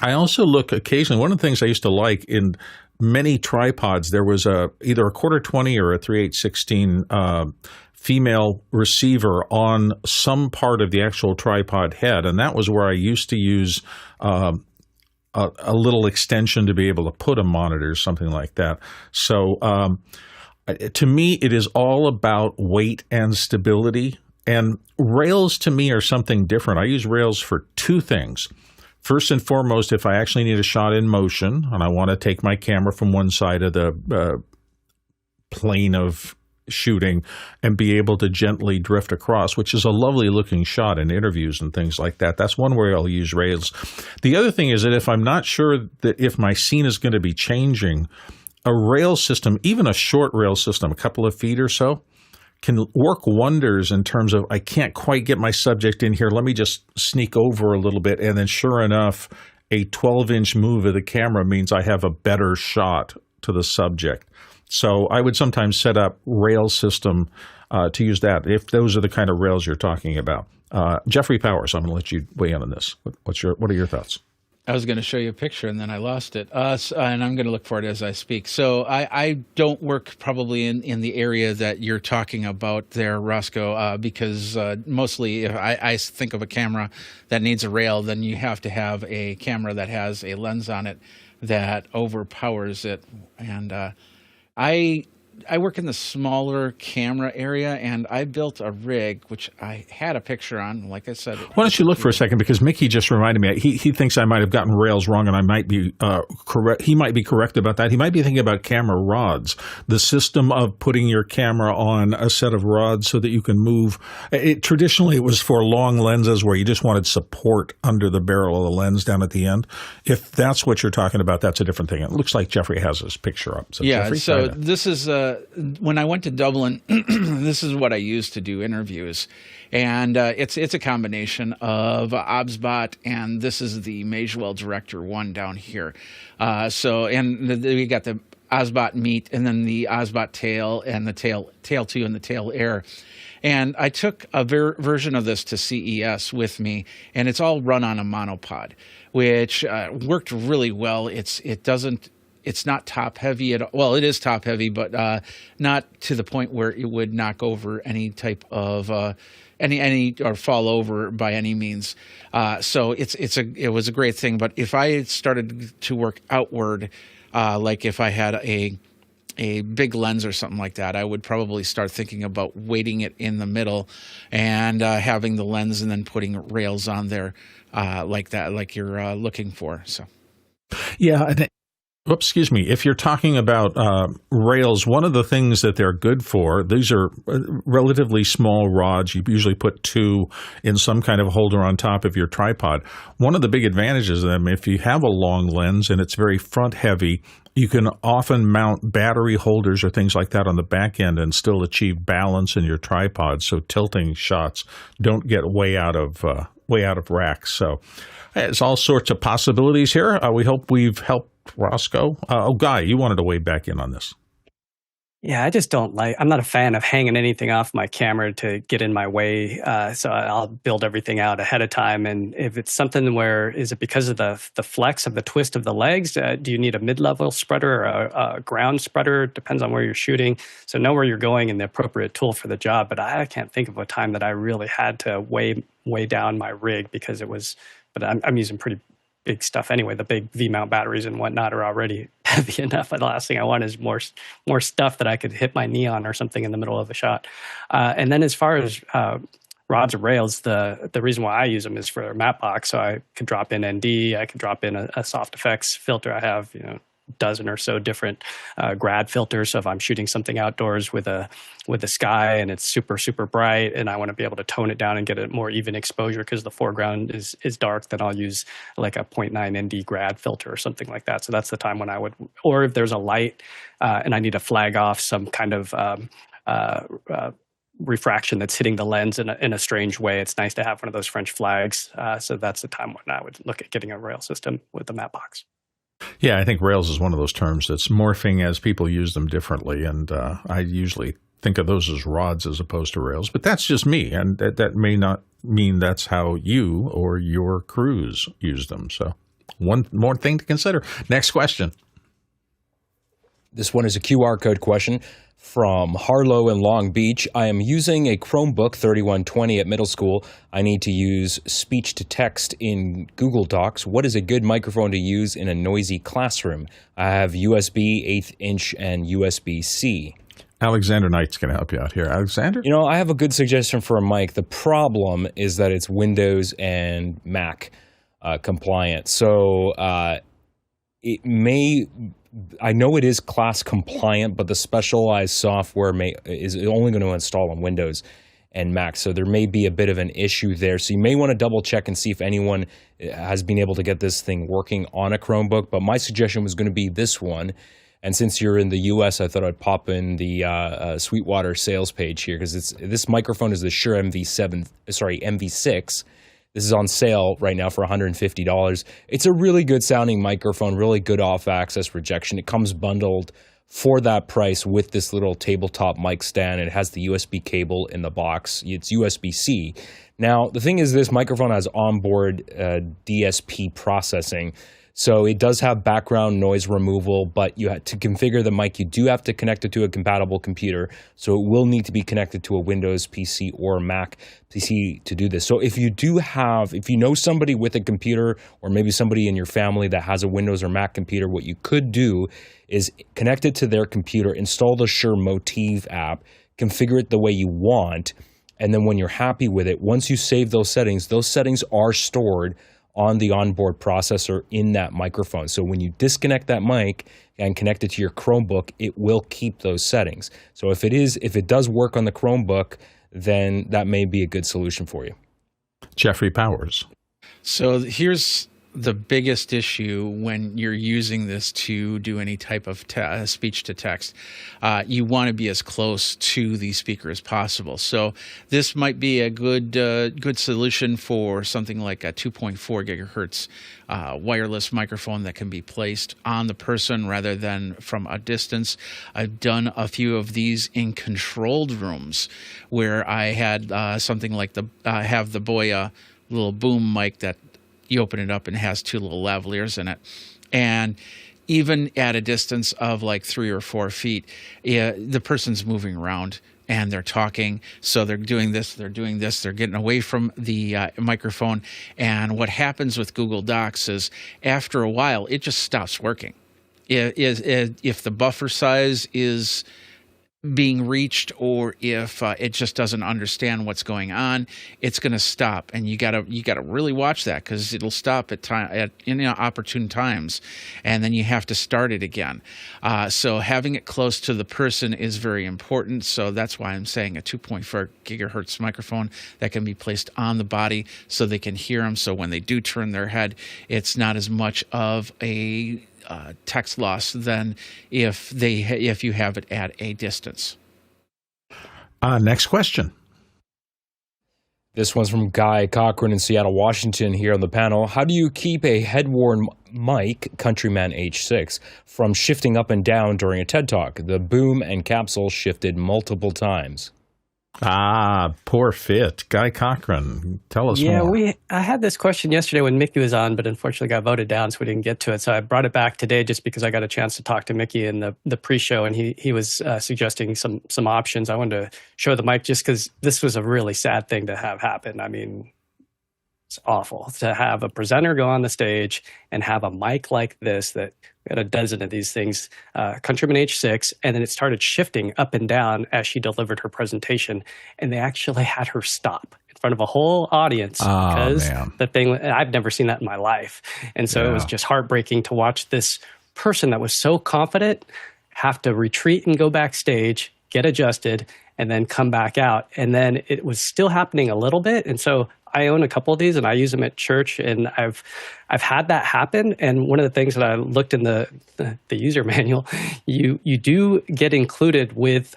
also look occasionally, one of the things I used to like in many tripods, there was either a 1/4-20 or a 3/8-16 female receiver on some part of the actual tripod head. And that was where I used to use a little extension to be able to put a monitor, something like that. So to me, it is all about weight and stability. And rails to me are something different. I use rails for two things. First and foremost, if I actually need a shot in motion and I want to take my camera from one side of the plane of shooting and be able to gently drift across, which is a lovely looking shot in interviews and things like that. That's one way I'll use rails. The other thing is that if I'm not sure that if my scene is going to be changing, a rail system, even a short rail system, a couple of feet or so, can work wonders in terms of I can't quite get my subject in here. Let me just sneak over a little bit. And then sure enough, a 12-inch move of the camera means I have a better shot to the subject. So I would sometimes set up rail system to use that if those are the kind of rails you're talking about. Jeffrey Powers, I'm going to let you weigh in on this. What are your thoughts? I was going to show you a picture and then I lost it. And I'm going to look for it as I speak. So I don't work probably in the area that you're talking about there, Roscoe, because mostly if I think of a camera that needs a rail, then you have to have a camera that has a lens on it that overpowers it. And I work in the smaller camera area, and I built a rig, which I had a picture on. Like I said, why don't you look for a second? Because Mickey just reminded me. He thinks I might have gotten rails wrong, and I might be correct. He might be correct about that. He might be thinking about camera rods, the system of putting your camera on a set of rods so that you can move. Traditionally, it was for long lenses where you just wanted support under the barrel of the lens down at the end. If that's what you're talking about, that's a different thing. It looks like Jeffrey has his picture up. So yeah. Jeffrey, So this is. When I went to Dublin, this is what I used to do interviews, and it's a combination of OBSBot, and this is the Magewell Director 1 down here. We got the OBSBot meat, and then the OBSBot tail, and the tail 2, and the tail air. And I took a version of this to CES with me, and it's all run on a monopod, which worked really well. It's not top heavy at all. Well, it is top heavy, but not to the point where it would knock over any type of any or fall over by any means. So it was a great thing. But if I had started to work outward, like if I had a big lens or something like that, I would probably start thinking about weighting it in the middle and having the lens and then putting rails on there like that, like you're looking for. So, yeah. Oops, excuse me. If you're talking about rails, one of the things that they're good for, these are relatively small rods. You usually put 2 in some kind of holder on top of your tripod. One of the big advantages of them, if you have a long lens and it's very front heavy, you can often mount battery holders or things like that on the back end and still achieve balance in your tripod. So tilting shots don't get way out of rack. So there's all sorts of possibilities here. We hope we've helped Roscoe. Guy, you wanted to weigh back in on this. Yeah, I'm not a fan of hanging anything off my camera to get in my way. So I'll build everything out ahead of time. And if it's something where, is it because of the flex of the twist of the legs? Do you need a mid-level spreader or a ground spreader? Depends on where you're shooting. So know where you're going and the appropriate tool for the job. But I can't think of a time that I really had to weigh down my rig because but I'm using pretty big stuff anyway. The big V-mount batteries and whatnot are already heavy enough. The last thing I want is more stuff that I could hit my knee on or something in the middle of a shot. And then as far as rods or rails, the reason why I use them is for matte box. So I could drop in ND, I could drop in a soft effects filter. I have dozen or so different grad filters. So if I'm shooting something outdoors with the sky and it's super, super bright and I want to be able to tone it down and get a more even exposure because the foreground is dark, then I'll use like a 0.9 ND grad filter or something like that. So that's the time when I would, or if there's a light and I need to flag off some kind of refraction that's hitting the lens in a strange way, it's nice to have one of those French flags. So that's the time when I would look at getting a rail system with the matte box. Yeah, I think rails is one of those terms that's morphing as people use them differently, and I usually think of those as rods as opposed to rails, but that's just me, and that may not mean that's how you or your crews use them. So one more thing to consider. Next question. This one is a QR code question from Harlow in Long Beach. I am using a Chromebook 3120 at middle school. I need to use speech to text in Google Docs. What is a good microphone to use in a noisy classroom? I have USB 1/8 inch and USB-C. Alexander Knight's going to help you out here. Alexander? I have a good suggestion for a mic. The problem is that it's Windows and Mac compliant. So I know it is class compliant, but the specialized software is only going to install on Windows and Mac. So there may be a bit of an issue there. So you may want to double check and see if anyone has been able to get this thing working on a Chromebook. But my suggestion was going to be this one. And since you're in the US, I thought I'd pop in the Sweetwater sales page here because this microphone is the Shure MV6. This is on sale right now for $150. It's a really good sounding microphone, really good off-axis rejection. It comes bundled for that price with this little tabletop mic stand. It has the USB cable in the box. It's USB-C. Now, the thing is, this microphone has onboard DSP processing. So it does have background noise removal, but you have to configure the mic. You do have to connect it to a compatible computer. So it will need to be connected to a Windows PC or a Mac PC to do this. So if you know somebody with a computer, or maybe somebody in your family that has a Windows or Mac computer, what you could do is connect it to their computer, install the Shure Motive app, configure it the way you want, and then when you're happy with it, once you save those settings are stored on the onboard processor in that microphone. So when you disconnect that mic and connect it to your Chromebook, it will keep those settings. So if it does work on the Chromebook, then that may be a good solution for you. Jeffrey Powers. So here's the biggest issue when you're using this to do any type of speech to text. You want to be as close to the speaker as possible. So this might be a good solution for something like a 2.4 gigahertz wireless microphone that can be placed on the person rather than from a distance. I've done a few of these in controlled rooms where I had something like have the Boya little boom mic that you open it up and it has two little lavaliers in it. And even at a distance of like 3 or 4 feet, the person's moving around and they're talking. So they're doing this, they're getting away from the microphone. And what happens with Google Docs is after a while, it just stops working. If the buffer size is being reached, or if it just doesn't understand what's going on, it's going to stop. And you gotta really watch that, because it'll stop at opportune times, and then you have to start it again. So having it close to the person is very important. So that's why I'm saying a 2.4 gigahertz microphone that can be placed on the body so they can hear them. So when they do turn their head, it's not as much of a text loss than if you have it at a distance. Next question. This one's from Guy Cochran in Seattle, Washington, here on the panel. How do you keep a head-worn mic, Countryman H6, from shifting up and down during a TED Talk? The boom and capsule shifted multiple times. Poor fit. Guy Cochran, tell us more. Yeah, I had this question yesterday when Mickey was on, but unfortunately got voted down, so we didn't get to it. So I brought it back today just because I got a chance to talk to Mickey in the pre-show, and he was suggesting some options. I wanted to show the mic just because this was a really sad thing to have happen. I mean, it's awful to have a presenter go on the stage and have a mic like this that we had a dozen of these things, Countryman H6, and then it started shifting up and down as she delivered her presentation, and they actually had her stop in front of a whole audience because the thing, I've never seen that in my life. And so it was just heartbreaking to watch this person that was so confident have to retreat and go backstage, get adjusted, and then come back out. And then it was still happening a little bit. And so I own a couple of these and I use them at church, and I've had that happen. And one of the things that I looked in the user manual, you do get included with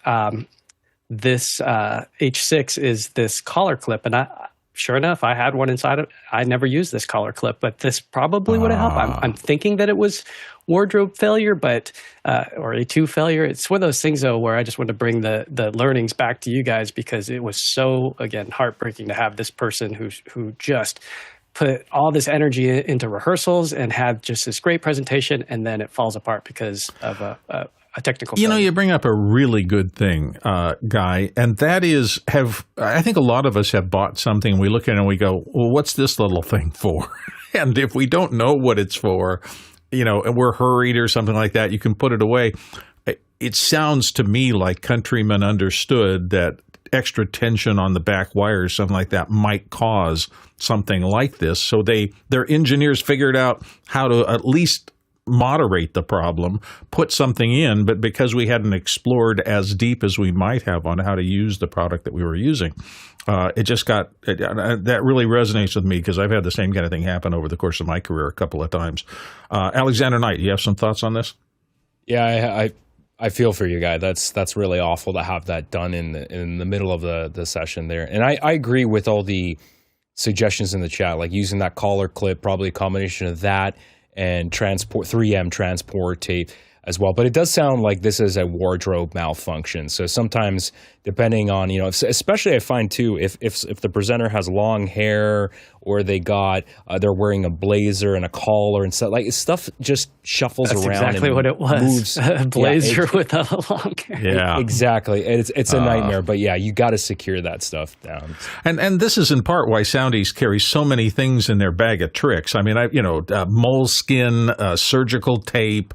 this H6 is this collar clip. And sure enough, I had one inside of. I never used this collar clip, but this probably would have helped. I'm thinking that it was wardrobe failure, but or A2 failure. It's one of those things though where I just want to bring the learnings back to you guys, because it was so, again, heartbreaking to have this person who just put all this energy into rehearsals and had just this great presentation, and then it falls apart because of a technical failure. You bring up a really good thing, Guy, and that is I think a lot of us have bought something and we look at it and we go, well, what's this little thing for? And if we don't know what it's for, and we're hurried or something like that, you can put it away. It sounds to me like Countryman understood that extra tension on the back wires, something like that, might cause something like this. So their engineers figured out how to at least moderate the problem, put something in, but because we hadn't explored as deep as we might have on how to use the product that we were using, it just that really resonates with me, because I've had the same kind of thing happen over the course of my career a couple of times. Alexander Knight, you have some thoughts on this? Yeah, I feel for you, Guy. That's really awful to have that done in the middle of the session there. And I agree with all the suggestions in the chat, like using that collar clip, probably a combination of that and 3M transport tape as well. But it does sound like this is a wardrobe malfunction. So sometimes, depending on, especially I find too, if the presenter has long hair or they're wearing a blazer and a collar and stuff, like stuff just shuffles That's around. Exactly and what it was. Moves. A blazer with a long hair. Yeah, exactly. It's a nightmare. But yeah, you got to secure that stuff down. And this is in part why Soundies carry so many things in their bag of tricks. I mean, moleskin, surgical tape,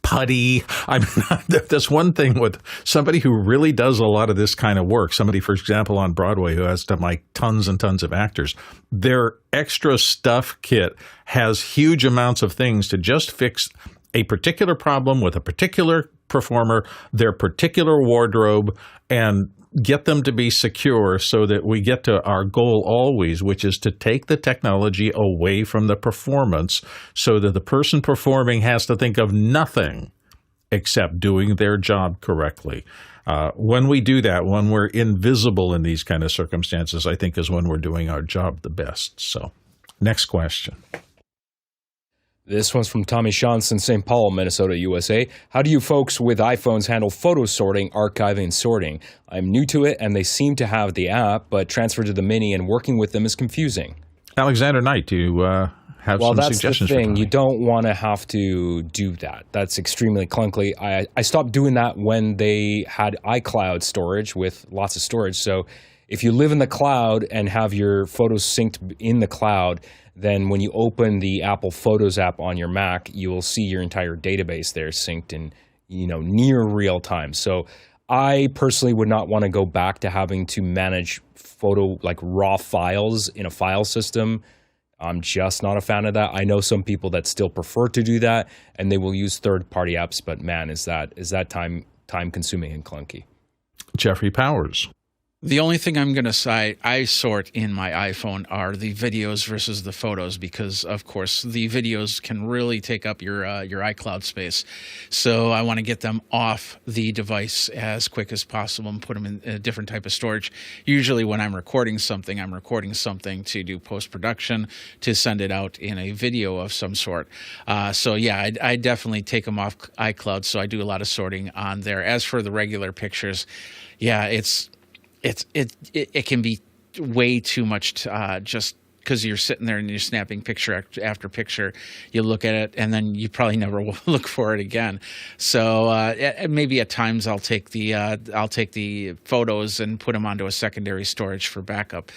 putty. I mean, there's one thing with somebody who really does a lot of this kind of work. Somebody, for example, on Broadway who has done like tons and tons of actors. Their extra stuff kit has huge amounts of things to just fix a particular problem with a particular performer, their particular wardrobe, and get them to be secure so that we get to our goal always, which is to take the technology away from the performance so that the person performing has to think of nothing except doing their job correctly. When we do that, when we're invisible in these kind of circumstances, I think is when we're doing our job the best. So, next question. This one's from Tommy Shantz in St. Paul, Minnesota, USA. How do you folks with iPhones handle photo sorting, archiving, and sorting? I'm new to it, and they seem to have the app, but transfer to the Mini and working with them is confusing. Alexander Knight, do you have some suggestions? Well, that's the thing. You don't want to have to do that. That's extremely clunky. I stopped doing that when they had iCloud storage with lots of storage. So if you live in the cloud and have your photos synced in the cloud, then when you open the Apple Photos app on your Mac, you will see your entire database there synced in, near real time. So I personally would not want to go back to having to manage photo, like raw files in a file system. I'm just not a fan of that. I know some people that still prefer to do that, and they will use third-party apps, but man, is that time-consuming and clunky. Jeffrey Powers. The only thing I'm going to say I sort in my iPhone are the videos versus the photos, because of course the videos can really take up your iCloud space. So I want to get them off the device as quick as possible and put them in a different type of storage. Usually when I'm recording something to do post-production, to send it out in a video of some sort. So yeah, I definitely take them off iCloud. So I do a lot of sorting on there. As for the regular pictures, yeah, it can be way too much just because you're sitting there and you're snapping picture after picture. You look at it and then you probably never will look for it again. So maybe at times I'll take the photos and put them onto a secondary storage for backup,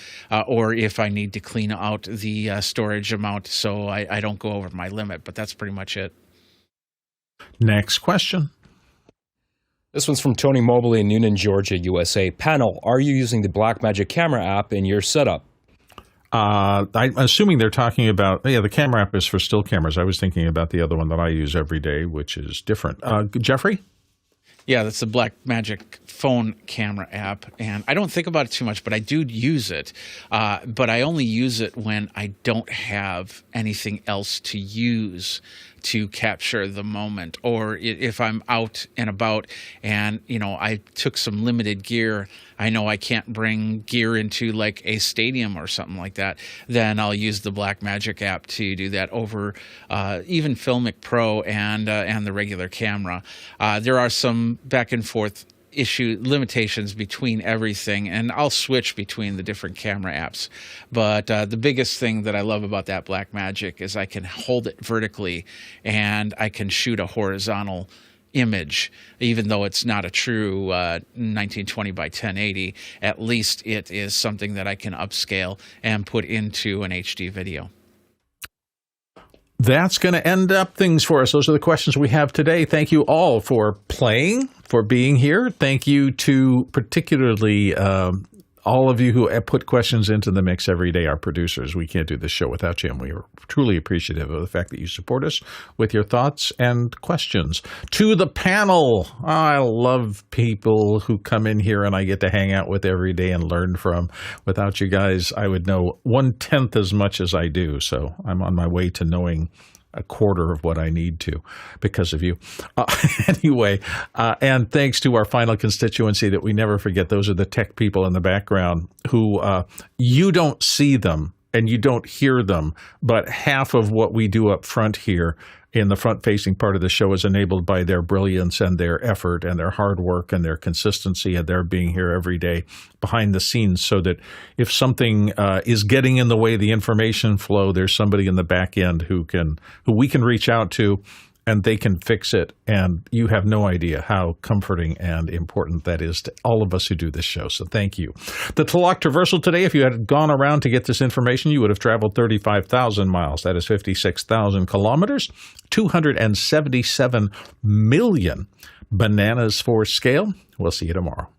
or if I need to clean out the storage amount so I don't go over my limit. But that's pretty much it. Next question. This one's from Tony Mobley in Noonan, Georgia, USA. Panel, are you using the Blackmagic camera app in your setup? I'm assuming they're talking about, the camera app is for still cameras. I was thinking about the other one that I use every day, which is different. Jeffrey? Yeah, that's the Blackmagic phone camera app, and I don't think about it too much, but I do use it. But I only use it when I don't have anything else to use to capture the moment, or if I'm out and about and I took some limited gear. I know I can't bring gear into like a stadium or something like that, then I'll use the Blackmagic app to do that over even Filmic Pro and the regular camera. There are some back and forth limitations between everything, and I'll switch between the different camera apps. But the biggest thing that I love about that Blackmagic is I can hold it vertically and I can shoot a horizontal image, even though it's not a true 1920 by 1080. At least it is something that I can upscale and put into an HD video. That's going to end up things for us. Those are the questions we have today. Thank you all for playing, for being here. Thank you to particularly all of you who put questions into the mix every day, our producers. We can't do this show without you, and we are truly appreciative of the fact that you support us with your thoughts and questions. To the panel, I love people who come in here and I get to hang out with every day and learn from. Without you guys, I would know 1/10 as much as I do, so I'm on my way to knowing a quarter of what I need to because of you. Anyway, and thanks to our final constituency that we never forget. Those are the tech people in the background who you don't see them and you don't hear them, but half of what we do up front here in the front-facing part of the show is enabled by their brilliance and their effort and their hard work and their consistency and their being here every day behind the scenes, so that if something is getting in the way of the information flow, there's somebody in the back end who we can reach out to, and they can fix it. And you have no idea how comforting and important that is to all of us who do this show. So thank you. The Tlock Traversal today, if you had gone around to get this information, you would have traveled 35,000 miles. That is 56,000 kilometers, 277 million bananas for scale. We'll see you tomorrow.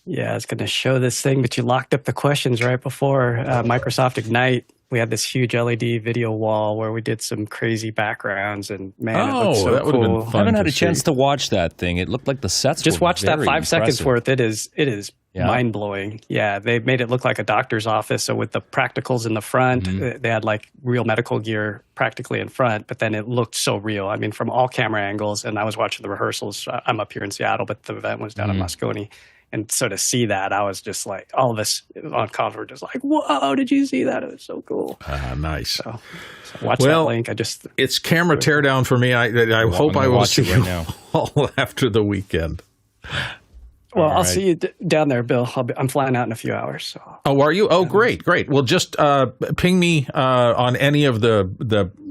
Yeah, I was going to show this thing, but you locked up the questions right before Microsoft Ignite. We had this huge LED video wall where we did some crazy backgrounds, and man, it looked so that would have cool. been fun. I haven't had to a chance see. to watch that thing. It looked like the sets Just were watch that very 5 seconds impressive. worth. It is mind blowing. Yeah, they made it look like a doctor's office. So with the practicals in the front, they had like real medical gear practically in front, but then it looked so real. I mean, from all camera angles. And I was watching the rehearsals. I'm up here in Seattle, but the event was down in Moscone. And so to see that, I was just like, all of us on calls were just like, whoa, did you see that? It was so cool. Nice. So watch that link. It's camera teardown for me. I hope I will see it right you now. all after the weekend. Well, All I'll right. see you down there, Bill. I'm flying out in a few hours. So. Oh, are you? Oh, great. Well, just ping me on any of the